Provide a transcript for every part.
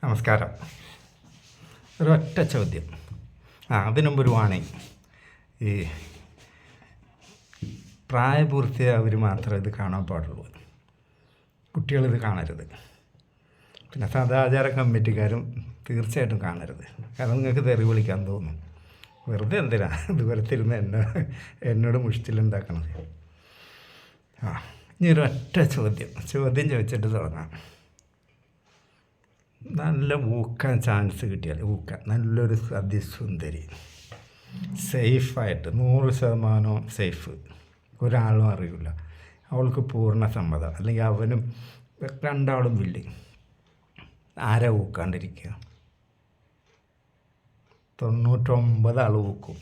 നമസ്കാരം. ഒരൊറ്റ ചോദ്യം. അതിനുമുമ്പ് ഒരു വാണിംഗ്. ഈ പ്രായപൂർത്തിയായവർ മാത്രമേ ഇത് കാണാൻ പാടുള്ളൂ. കുട്ടികളിത് കാണരുത്. പിന്നെ സദാചാര കമ്മിറ്റിക്കാരും തീർച്ചയായിട്ടും കാണരുത്. കാരണം നിങ്ങൾക്ക് തെറി വിളിക്കാൻ തോന്നും. വെറുതെ എന്തിനാ ഇതുപോലെ തിരുന്ന് എന്നോട് മുഷ്ടിലുണ്ടാക്കണത്. ഇനി ഒരൊറ്റ ചോദ്യം ചോദിച്ചിട്ട് തുടങ്ങാം. നല്ല ഊക്കാൻ ചാൻസ് കിട്ടിയാൽ നല്ലൊരു അതിസുന്ദരി, സേഫായിട്ട് 100% സേഫ്, ഒരാളും അറിയില്ല, അവൾക്ക് പൂർണ്ണ സമ്മതം, അല്ലെങ്കിൽ അവനും രണ്ടാളും വില്ലിങ്, ആരാ ഊക്കാണ്ടിരിക്കുക? 99 ആൾ ഊക്കും.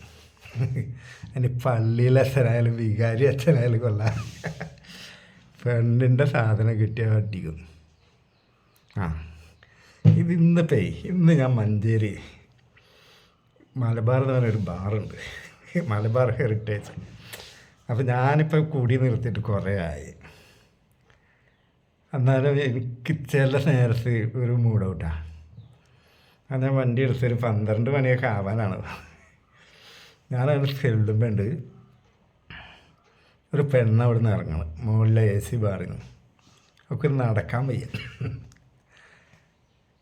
അതിന് പള്ളിയിലെ അച്ഛനായാലും വികാരി അച്ഛനായാലും കൊള്ളാം. പെണ്ണിൻ്റെ സാധനം കിട്ടിയാൽ അടിക്കും. ഇന്ന് ഞാൻ മഞ്ചേരി മലബാർ എന്ന് പറഞ്ഞൊരു ബാറുണ്ട്, മലബാർ ഹെറിറ്റേജ്. അപ്പോൾ ഞാനിപ്പോൾ കൂടി നിർത്തിയിട്ട് കുറേ ആയി. എന്നാലും എനിക്ക് ചില നേരത്ത് ഒരു മൂഡ് ഔട്ടാണ്. അത് ഞാൻ വണ്ടി എടുത്തൊരു 12 മണിയൊക്കെ ആവാനാണ്. ഞാനത് ചെല്ലുമ്പോണ്ട് ഒരു അവിടെ നിന്ന് ഇറങ്ങണം, മുകളിലെ AC ബാറിന്. ഒക്കെ നടക്കാൻ വയ്യ.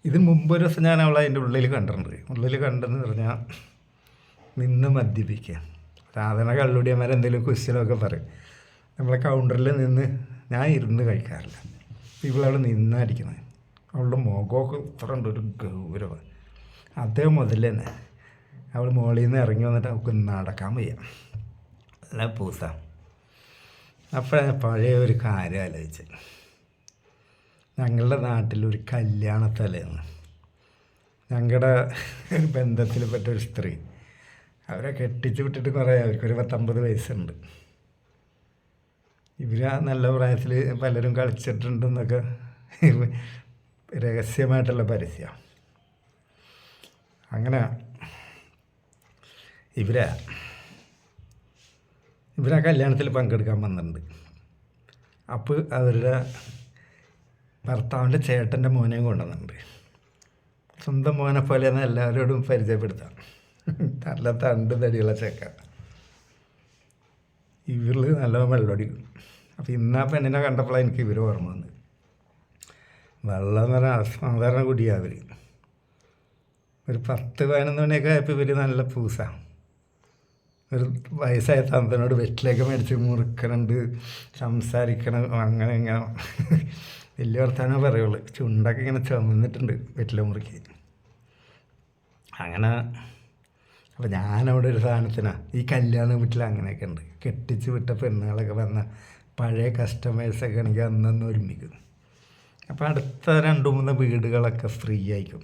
ഇത് മുമ്പൊരു ദിവസം ഞാൻ അവളെ അതിൻ്റെ ഉള്ളിൽ കണ്ടെന്ന് പറഞ്ഞാൽ നിന്ന് മദ്യപിക്കുക. സാധാരണ കള്ളുടിയന്മാരെന്തെങ്കിലും കുശലമൊക്കെ പറയും. നമ്മളെ കൗണ്ടറിൽ നിന്ന് ഞാൻ ഇരുന്ന് കഴിക്കാറില്ല. ഇവളവിടെ നിന്നടിക്കുന്നത്. അവളുടെ മുഖമൊക്കെ ഇത്ര ഉണ്ട്, ഒരു ഗൗരവം. അതേ മുതൽ തന്നെ അവൾ മുകളിൽ നിന്ന് ഇറങ്ങി വന്നിട്ട് അവൾക്ക് നടക്കാൻ വയ്യ, അല്ല പൂസ. അപ്പോഴാണ് പഴയ ഒരു കാര്യം ആലോചിച്ച്. ഞങ്ങളുടെ നാട്ടിലൊരു കല്യാണത്തലേന്ന് ഞങ്ങളുടെ ഒരു ബന്ധത്തിൽപ്പെട്ടൊരു സ്ത്രീ, അവരെ കെട്ടിച്ച് വിട്ടിട്ട് കുറേ, അവർക്കൊരു 19 വയസ്സുണ്ട്. ഇവരാ നല്ല പ്രായത്തിൽ പലരും കളിച്ചിട്ടുണ്ടെന്നൊക്കെ രഹസ്യമായിട്ടുള്ള പരസ്യം. അങ്ങനെ ഇവരാ കല്യാണത്തിൽ പങ്കെടുക്കാൻ വന്നിട്ടുണ്ട്. അപ്പോൾ അവരുടെ ഭർത്താവിൻ്റെ ചേട്ടൻ്റെ മോനെയും കൊണ്ടുവന്നിട്ടുണ്ട്. സ്വന്തം മോനെ പോലെയെന്ന് എല്ലാവരോടും പരിചയപ്പെടുത്താം. നല്ല തണ്ട് തടിയുള്ള ചേക്ക. ഇവരിൽ നല്ല വെള്ളമടിക്കും. അപ്പോൾ ഇന്നാ പെണ്ണിനെ കണ്ടപ്പോഴാണ് എനിക്ക് ഇവർ ഓർമ്മ വന്നത്. വെള്ളം എന്ന് പറഞ്ഞാൽ അസാധാരണ കുടിയാണ് അവർ. ഒരു 10-11 മണിയൊക്കെ ആയപ്പോൾ ഇവർ നല്ല പൂസ. ഒരു വയസ്സായ തന്തനോട് വെറ്റിലേക്ക് മേടിച്ച് മുറുക്കണുണ്ട്, സംസാരിക്കണം, അങ്ങനെ ഇങ്ങനെ വലിയ വർത്താനമേ പറയുള്ളൂ. ചുണ്ടൊക്കെ ഇങ്ങനെ ചുമന്നിട്ടുണ്ട് വെറ്റില മുറുക്കി. അങ്ങനെ അപ്പോൾ ഞാനവിടെ ഒരു സാധനത്തിനാണ്. ഈ കല്യാണ വീട്ടിൽ അങ്ങനെയൊക്കെ ഉണ്ട്. കെട്ടിച്ച് വിട്ട പെണ്ണുങ്ങളൊക്കെ വന്ന പഴയ കസ്റ്റമേഴ്സൊക്കെ ആണെങ്കിൽ അന്നൊന്ന് ഒരുമിക്കും. അപ്പോൾ അടുത്ത 2-3 വീടുകളൊക്കെ ഫ്രീ ആയിരിക്കും.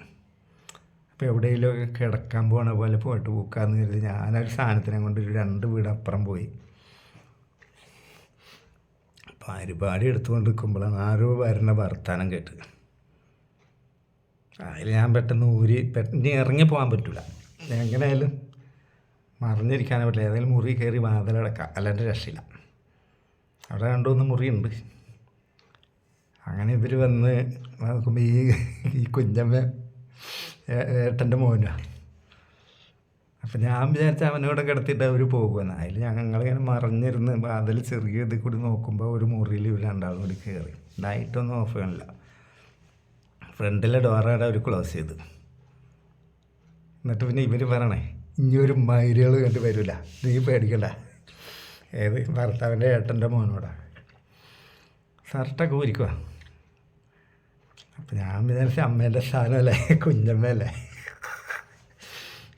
അപ്പോൾ എവിടെയെങ്കിലുമൊക്കെ കിടക്കാൻ പോകണ പോലെ പോയിട്ട് പോക്കാന്ന് കരുതി ഞാനൊരു സാധനത്തിനെ കൊണ്ട് ഒരു 2 വീട് അപ്പുറം പോയി. പരിപാടി എടുത്തുകൊണ്ട് നിൽക്കുമ്പോഴാണ് ആരോ വരുന്ന വർത്താനം കേട്ട്. അതിൽ ഞാൻ പെട്ടെന്ന് ഇനി ഇറങ്ങി പോകാൻ പറ്റില്ല. എങ്ങനെയായാലും മറിഞ്ഞിരിക്കാനേ പറ്റില്ല. ഏതെങ്കിലും മുറി കയറി വാതിലടക്കാം, അല്ലാണ്ട് രക്ഷയില്ല. അവിടെ 2-3 മുറിയുണ്ട്. അങ്ങനെ ഇവർ വന്ന് നോക്കുമ്പോൾ ഈ കുഞ്ഞമ്മ ഏട്ടൻ്റെ മോനാണ്. അപ്പം ഞാൻ വിചാരിച്ച അവനോടെ കിടത്തിയിട്ട് അവർ പോകുമെന്ന്. അതിൽ ഞങ്ങളിങ്ങനെ മറിഞ്ഞിരുന്ന് അതിൽ ചെറിയ ഇതിൽ കൂടി നോക്കുമ്പോൾ ഒരു മുറിയിൽ ഇവർ 2 ആളും കൂടി കയറി. ലൈറ്റൊന്നും ഓഫ് ചെയ്യണില്ല. ഫ്രണ്ടിലെ ഡോറയുടെ അവർ ക്ലോസ് ചെയ്തു. എന്നിട്ട് പിന്നെ ഇവർ പറയണേ, ഇനിയൊരു മൈരുകൾ കണ്ട് വരില്ല, നീ പേടിക്കണ്ട. ഏത് ഭർത്താവിൻ്റെ ഏട്ടൻ്റെ മോനോടാണ്. ഷർട്ടൊക്കെ ഊരിക്കുക. അപ്പം ഞാൻ വിചാരിച്ച അമ്മേൻ്റെ സ്ഥാനമല്ലേ, കുഞ്ഞമ്മയല്ലേ.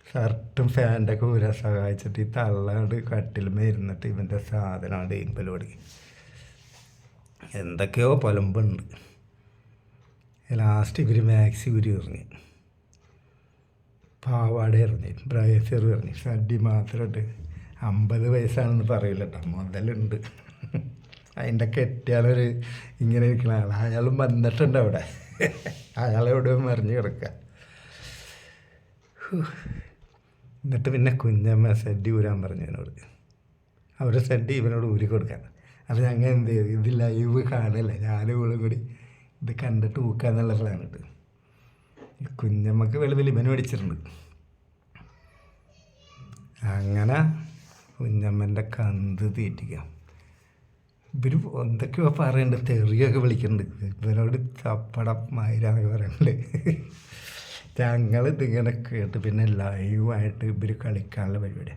ഷർട്ടും ഫാൻ്റൊക്കെ ഊരാൻ സഹായിച്ചിട്ട് ഈ തള്ളാണ്ട് കട്ടിലുമേ ഇരുന്നിട്ട് ഇവൻ്റെ സാധനമാണ് ഇമ്പലോടി എന്തൊക്കെയോ പൊലമ്പുണ്ട്. ലാസ്റ്റ് ഇവർ മാക്സി ഊരി എറിഞ്ഞ്, പാവാട എറിഞ്ഞ്, ബ്രേസർ എറിഞ്ഞ്, ഷഡ്ഡി മാത്രമായിട്ട്. 50 വയസ്സാണെന്ന് പറയില്ല കേട്ടോ, മുതലുണ്ട്. അതിൻ്റെ കെട്ടിയാലൊരു ഇങ്ങനെ ഇരിക്കണ ആൾ, അയാളും വന്നിട്ടുണ്ട് അവിടെ. അയാളെവിടെ മറിഞ്ഞ് കിടക്കുക. എന്നിട്ട് പിന്നെ കുഞ്ഞമ്മ ഷഡ്ഡി ഊരാൻ പറഞ്ഞു എന്നോട്. അവരുടെ ഷഡ്ഡി ഇവനോട് ഊരി കൊടുക്കാൻ. അപ്പോൾ ഞങ്ങൾ എന്ത് ചെയ്തു, ഇത് ലൈവ് കാണല്ലേ, ഞാനും ഇവളും കൂടി ഇത് കണ്ടിട്ട് ഊക്കാന്നുള്ള പ്ലാനിട്ട് കുഞ്ഞമ്മക്ക് വെളിവെലിമന് മേടിച്ചിട്ടുണ്ട്. അങ്ങനെ കുഞ്ഞമ്മൻ്റെ കന്ത് തീറ്റിക്കാം. ഇവർ എന്തൊക്കെയോ പറയുന്നുണ്ട്, തെറിയൊക്കെ വിളിക്കുന്നുണ്ട്. ഇവരോട് ചപ്പടം മയിരാന്നൊക്കെ പറയുന്നുണ്ട്. ഞങ്ങളിതിങ്ങനെ കേട്ട് പിന്നെ ലൈവായിട്ട് ഇവർ കളിക്കാനുള്ള പരിപാടി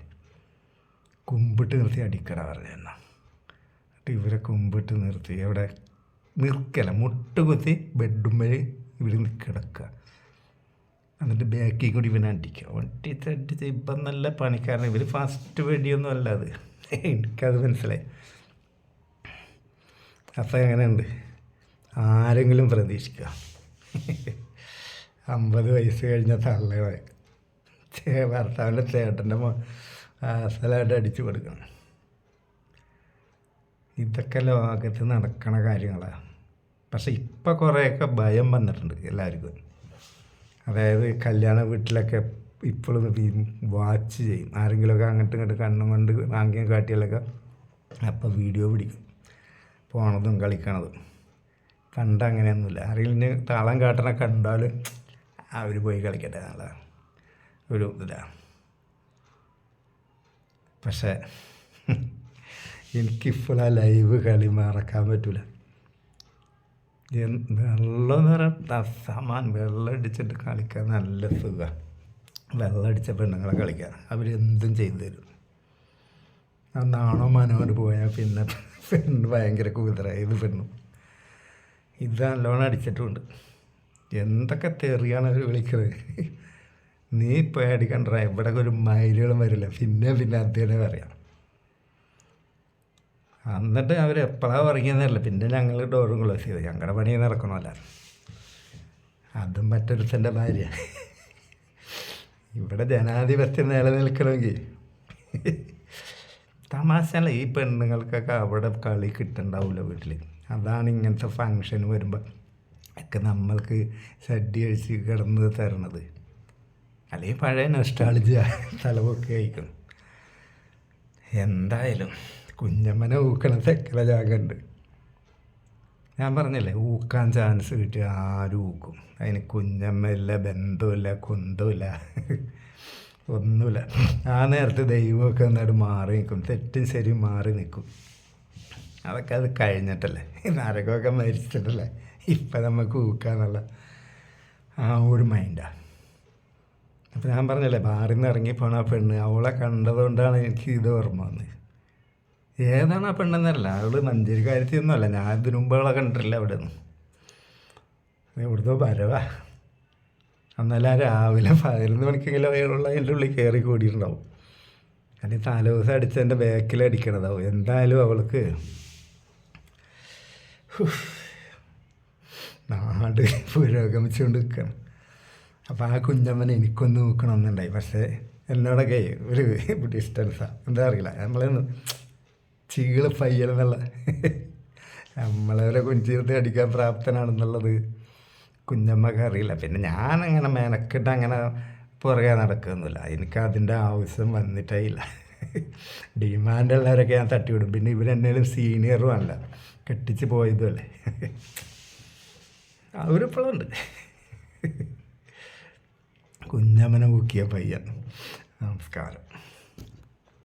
കുമ്പിട്ട് നിർത്തി അടിക്കട പറഞ്ഞ. എന്നിട്ട് ഇവരെ കുമ്പിട്ട് നിർത്തി അവിടെ നിൽക്കല, മുട്ടുകുത്തി ബെഡുമ്മൽ ഇവർ കിടക്കുക. എന്നിട്ട് ബാക്കിൽ കൂടി ഇവനെ അടിക്കുക. ഒട്ടിച്ചടിച്ച് ഇപ്പം നല്ല പണിക്കാരൻ. ഇവർ ഫസ്റ്റ് വെടിയൊന്നും അല്ല അത്, എനിക്കത് മനസ്സിലായി. അപ്പം എങ്ങനെയുണ്ട്, ആരെങ്കിലും പ്രതീക്ഷിക്കുക 50 വയസ്സ് കഴിഞ്ഞ തള്ള ഭർത്താവിൻ്റെ ചേട്ടൻ്റെ അസലായിട്ട് അടിച്ചു കൊടുക്കണം. ഇതൊക്കെ ലോകത്ത് നടക്കണ കാര്യങ്ങളാണ്. പക്ഷെ ഇപ്പം കുറേയൊക്കെ ഭയം വന്നിട്ടുണ്ട് എല്ലാവർക്കും. അതായത് കല്യാണ വീട്ടിലൊക്കെ ഇപ്പോഴും വാച്ച് ചെയ്യും. ആരെങ്കിലുമൊക്കെ അങ്ങോട്ടും ഇങ്ങോട്ട് കണ്ണും കൊണ്ട് ആംഗ്യം കാട്ടിയാലൊക്കെ അപ്പം വീഡിയോ പിടിക്കും, പോണതും കളിക്കണതും. പണ്ട് അങ്ങനെയൊന്നുമില്ല. ആരെങ്കിലും താളം കാട്ടണ കണ്ടാൽ അവർ പോയി കളിക്കട്ടെ എന്നുള്ള ഒരു ഇതിലാണ്. പക്ഷേ എനിക്കിപ്പോൾ ആ ലൈവ് കളി മറക്കാൻ പറ്റില്ല. വെള്ളം എന്ന് പറയാൻ സമാൻ വെള്ളം അടിച്ചിട്ട് കളിക്കാൻ നല്ല സുഖമാണ്. വെള്ളം അടിച്ച പെണ്ണുങ്ങളെ കളിക്കാൻ അവരെന്തും ചെയ്തു തരും. ആ നാണോ മനോട് പോയാൽ പിന്നെ പെണ്ണ് ഭയങ്കര കുതിര. ഇത് പെണ്ണും ഇത് നല്ലോണം അടിച്ചിട്ടുമുണ്ട്. എന്തൊക്കെ തെറിയാണ് അവർ വിളിക്കുന്നത്. നീ പേടിക്കണ്ട, ഇവിടെ ഒരു മയിലുകളും വരില്ല. പിന്നെ അദ്ദേഹം പറയാം. എന്നിട്ട് അവർ എപ്പോഴാണ് ഉറങ്ങിയെന്നല്ല, പിന്നെ ഞങ്ങൾ ഡോറും ക്ലോസ് ചെയ്തു. ഞങ്ങളുടെ പണി നടക്കണമല്ല. അതും മറ്റൊരുത്തൻ്റെ ഭാര്യ. ഇവിടെ ജനാധിപത്യം നിലനിൽക്കണമെങ്കിൽ തമാശല്ല. ഈ പെണ്ണുങ്ങൾക്കൊക്കെ അവിടെ കളി കിട്ടുന്നുണ്ടാവില്ല വീട്ടിൽ. അതാണ് ഇങ്ങനത്തെ ഫങ്ഷൻ വരുമ്പോൾ ഒക്കെ നമ്മൾക്ക് സദ്യ കഴിച്ച് കിടന്ന് തരണത്. അല്ലെങ്കിൽ പഴയ നൊസ്റ്റാൾജിയ തലവൊക്കെ ആയിക്കണം. എന്തായാലും കുഞ്ഞമ്മനെ ഊക്കണ തെക്കല ജാഗുണ്ട്. ഞാൻ പറഞ്ഞില്ലേ, ഊക്കാൻ ചാൻസ് കിട്ടിയ ആരും ഊക്കും. അതിന് കുഞ്ഞമ്മയില്ല, ബന്ധമില്ല, കുന്തമില്ല, ഒന്നുമില്ല. ആ നേരത്തെ ദൈവമൊക്കെ എന്നിട്ട് മാറി നിൽക്കും, തെറ്റും ശരിയും മാറി നിൽക്കും. അതൊക്കെ അത് കഴിഞ്ഞിട്ടല്ലേ, നരകമൊക്കെ മരിച്ചിട്ടല്ലേ ഇപ്പം നമുക്ക് ഊക്കാന്നുള്ള ആ ഒരു മൈൻഡാണ്. അപ്പം ഞാൻ പറഞ്ഞില്ലേ, ബാറിൽ നിന്ന് ഇറങ്ങിപ്പോണ ആ പെണ്ണ്, അവളെ കണ്ടതുകൊണ്ടാണ് എനിക്ക് ഇത് ഓർമ്മ വന്നത്. ഏതാണ് ആ പെണ്ണെന്നല്ല, അവൾ മഞ്ചേരിക്കാരത്തിയൊന്നുമല്ല. ഞാൻ ഇതിനു മുമ്പ് അവളെ കണ്ടിട്ടില്ല അവിടെ നിന്ന്. ഇവിടുത്തെ വരവാ. എന്നാലും രാവിലെ 11 മണിക്കെങ്കിലും അയാളുള്ള എൻ്റെ ഉള്ളിൽ കയറി കൂടിയിട്ടുണ്ടാവും. അല്ലെങ്കിൽ തലേദിവസം അടിച്ചതിൻ്റെ ബാക്കിൽ അടിക്കണതാവും. എന്തായാലും അവൾക്ക് നാട് പുരോഗമിച്ചുകൊണ്ട് നിൽക്കണം. അപ്പോൾ ആ കുഞ്ഞമ്മനെ എനിക്കൊന്ന് നോക്കണമെന്നുണ്ടായി. പക്ഷേ എന്നോടൊക്കെ ഒരു ഡിസ്റ്റൻസാണ്, എന്താ അറിയില്ല. നമ്മളൊന്ന് ചീള് പയ്യലെന്നുള്ള നമ്മളവരെ കുഞ്ചിർത്തി അടിക്കാൻ പ്രാപ്തനാണെന്നുള്ളത് കുഞ്ഞമ്മക്ക് അറിയില്ല. പിന്നെ ഞാനങ്ങനെ മെനക്കിട്ട് അങ്ങനെ പുറകെ നടക്കുകയൊന്നുമില്ല. എനിക്ക് അതിൻ്റെ ആവശ്യം വന്നിട്ടേ ഇല്ല. ഡിമാൻഡുള്ളവരൊക്കെ ഞാൻ തട്ടിവിടും. പിന്നെ ഇവരെന്നേലും സീനിയറും അല്ല, കെട്ടിച്ച് പോയതുമല്ലേ. അവരിപ്പോഴുണ്ട്. കുഞ്ഞമ്മനെ ഊക്കിയ പയ്യൻ. നമസ്കാരം.